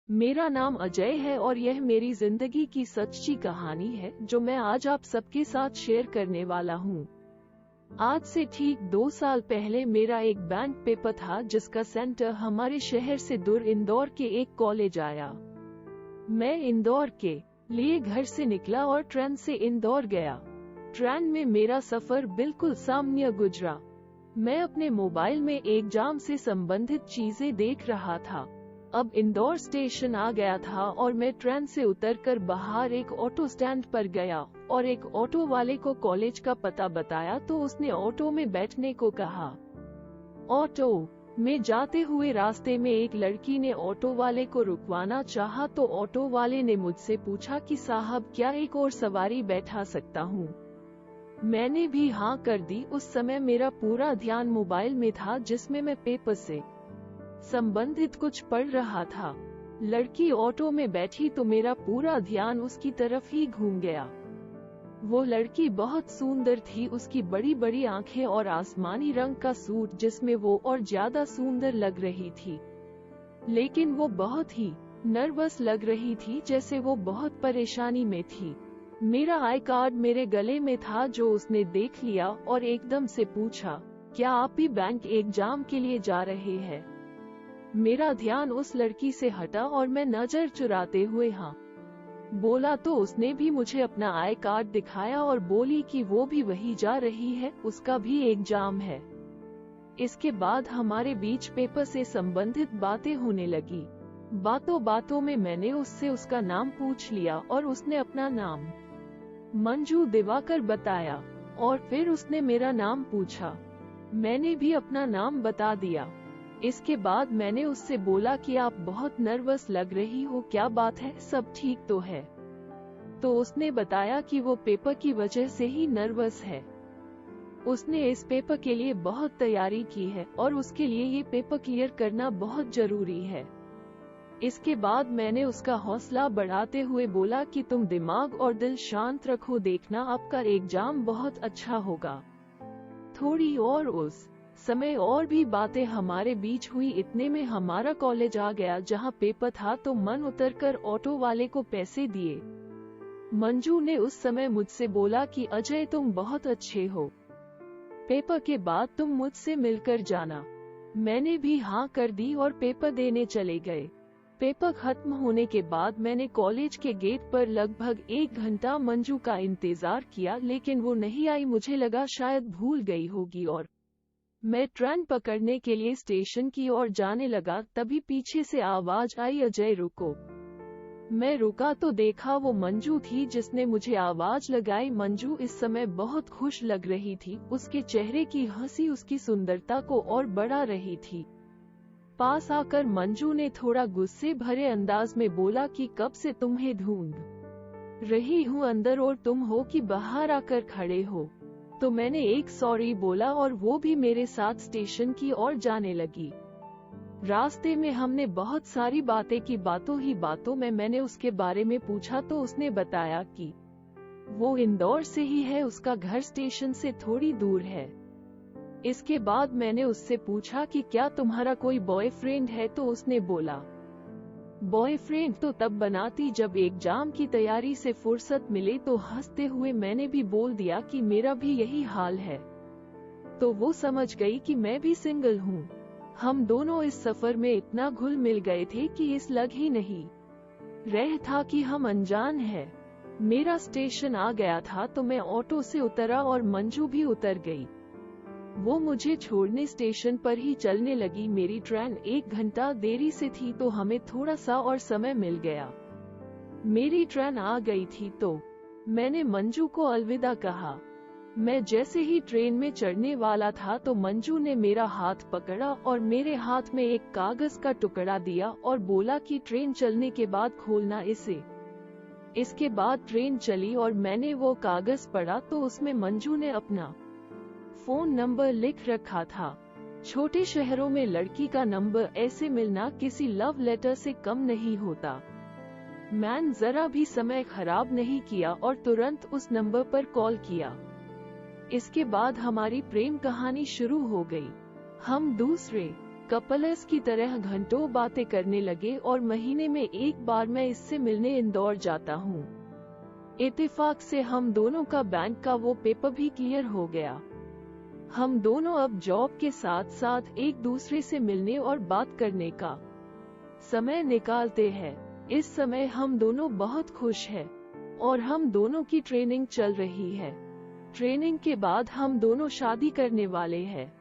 मेरा नाम अजय है और यह मेरी जिंदगी की सच्ची कहानी है जो मैं आज आप सबके साथ शेयर करने वाला हूँ। आज से ठीक 2 साल पहले मेरा एक बैंक पेपर था जिसका सेंटर हमारे शहर से दूर इंदौर के एक कॉलेज आया। मैं इंदौर के लिए घर से निकला और ट्रेन से इंदौर गया। ट्रेन में मेरा सफर बिल्कुल सामान्य गुजरा। मैं अपने मोबाइल में एग्जाम से संबंधित चीजें देख रहा था। अब इंदौर स्टेशन आ गया था और मैं ट्रेन से उतरकर बाहर एक ऑटो स्टैंड पर गया और एक ऑटो वाले को कॉलेज का पता बताया तो उसने ऑटो में बैठने को कहा। ऑटो में जाते हुए रास्ते में एक लड़की ने ऑटो वाले को रुकवाना चाहा तो ऑटो वाले ने मुझसे पूछा कि साहब क्या एक और सवारी बैठा सकता हूँ। मैंने भी हाँ कर दी। उस समय मेरा पूरा ध्यान मोबाइल में था जिसमें मैं पेपर से संबंधित कुछ पढ़ रहा था। लड़की ऑटो में बैठी तो मेरा पूरा ध्यान उसकी तरफ ही घूम गया। वो लड़की बहुत सुंदर थी। उसकी बड़ी बड़ी आंखें और आसमानी रंग का सूट जिसमें वो और ज्यादा सुंदर लग रही थी, लेकिन वो बहुत ही नर्वस लग रही थी, जैसे वो बहुत परेशानी में थी। मेरा आई कार्ड मेरे गले में था जो उसने देख लिया और एकदम से पूछा, क्या आप भी बैंक एग्जाम के लिए जा रहे हैं? मेरा ध्यान उस लड़की से हटा और मैं नजर चुराते हुए हाँ बोला तो उसने भी मुझे अपना आई कार्ड दिखाया और बोली कि वो भी वही जा रही है, उसका भी एग्जाम है। इसके बाद हमारे बीच पेपर से संबंधित बातें होने लगी। बातों बातों में मैंने उससे उसका नाम पूछ लिया और उसने अपना नाम मंजू दिवाकर बताया और फिर उसने मेरा नाम पूछा। मैंने भी अपना नाम बता दिया। इसके बाद मैंने उससे बोला कि आप बहुत नर्वस लग रही हो, क्या बात है, सब ठीक तो है? तो उसने बताया कि वो पेपर की वजह से ही नर्वस है। उसने इस पेपर के लिए बहुत तैयारी की है और उसके लिए ये पेपर क्लियर करना बहुत जरूरी है। इसके बाद मैंने उसका हौसला बढ़ाते हुए बोला कि तुम दिमाग और दिल शांत रखो, देखना आपका एग्जाम बहुत अच्छा होगा। थोड़ी और उस समय और भी बातें हमारे बीच हुई। इतने में हमारा कॉलेज आ गया जहां पेपर था तो मन उतरकर ऑटो वाले को पैसे दिए। मंजू ने उस समय मुझसे बोला कि अजय तुम बहुत अच्छे हो, पेपर के बाद तुम मुझसे मिलकर जाना। मैंने भी हाँ कर दी और पेपर देने चले गए। पेपर खत्म होने के बाद मैंने कॉलेज के गेट पर लगभग 1 घंटा मंजू का इंतजार किया, लेकिन वो नहीं आई। मुझे लगा शायद भूल गई होगी और मैं ट्रेन पकड़ने के लिए स्टेशन की ओर जाने लगा। तभी पीछे से आवाज आई, अजय रुको। मैं रुका तो देखा वो मंजू थी जिसने मुझे आवाज लगाई। मंजू इस समय बहुत खुश लग रही थी। उसके चेहरे की हंसी उसकी सुंदरता को और बढ़ा रही थी। पास आकर मंजू ने थोड़ा गुस्से भरे अंदाज में बोला कि कब से तुम्हें ढूंढ रही हूँ अंदर और तुम हो कि बाहर आकर खड़े हो। तो मैंने एक सॉरी बोला और वो भी मेरे साथ स्टेशन की ओर जाने लगी। रास्ते में हमने बहुत सारी बातें की। बातों ही बातों में मैंने उसके बारे में पूछा तो उसने बताया कि वो इंदौर से ही है, उसका घर स्टेशन से थोड़ी दूर है। इसके बाद मैंने उससे पूछा कि क्या तुम्हारा कोई बॉयफ्रेंड है, तो उसने बोला बॉयफ्रेंड तो तब बनाती जब एग्जाम की तैयारी से फुर्सत मिले। तो हंसते हुए मैंने भी बोल दिया कि मेरा भी यही हाल है। तो वो समझ गई कि मैं भी सिंगल हूँ। हम दोनों इस सफर में इतना घुल मिल गए थे कि इस लग ही नहीं रह था कि हम अनजान हैं। मेरा स्टेशन आ गया था तो मैं ऑटो से उतरा और मंजू भी उतर गई। वो मुझे छोड़ने स्टेशन पर ही चलने लगी। मेरी ट्रेन 1 घंटा देरी से थी तो हमें थोड़ा सा और समय मिल गया। मेरी ट्रेन आ गई थी तो मैंने मंजू को अलविदा कहा। मैं जैसे ही ट्रेन में चढ़ने वाला था तो मंजू ने मेरा हाथ पकड़ा और मेरे हाथ में एक कागज का टुकड़ा दिया और बोला कि ट्रेन चलने के बाद खोलना इसे। इसके बाद ट्रेन चली और मैंने वो कागज पढ़ा तो उसमें मंजू ने अपना फोन नंबर लिख रखा था। छोटे शहरों में लड़की का नंबर ऐसे मिलना किसी लव लेटर से कम नहीं होता। मैंने जरा भी समय खराब नहीं किया और तुरंत उस नंबर पर कॉल किया। इसके बाद हमारी प्रेम कहानी शुरू हो गई। हम दूसरे कपल्स की तरह घंटों बातें करने लगे और महीने में एक बार मैं इससे मिलने इंदौर जाता हूँ। इत्तेफाक से हम दोनों का बैंक का वो पेपर भी क्लियर हो गया। हम दोनों अब जॉब के साथ साथ एक दूसरे से मिलने और बात करने का समय निकालते हैं। इस समय हम दोनों बहुत खुश हैं और हम दोनों की ट्रेनिंग चल रही है। ट्रेनिंग के बाद हम दोनों शादी करने वाले हैं।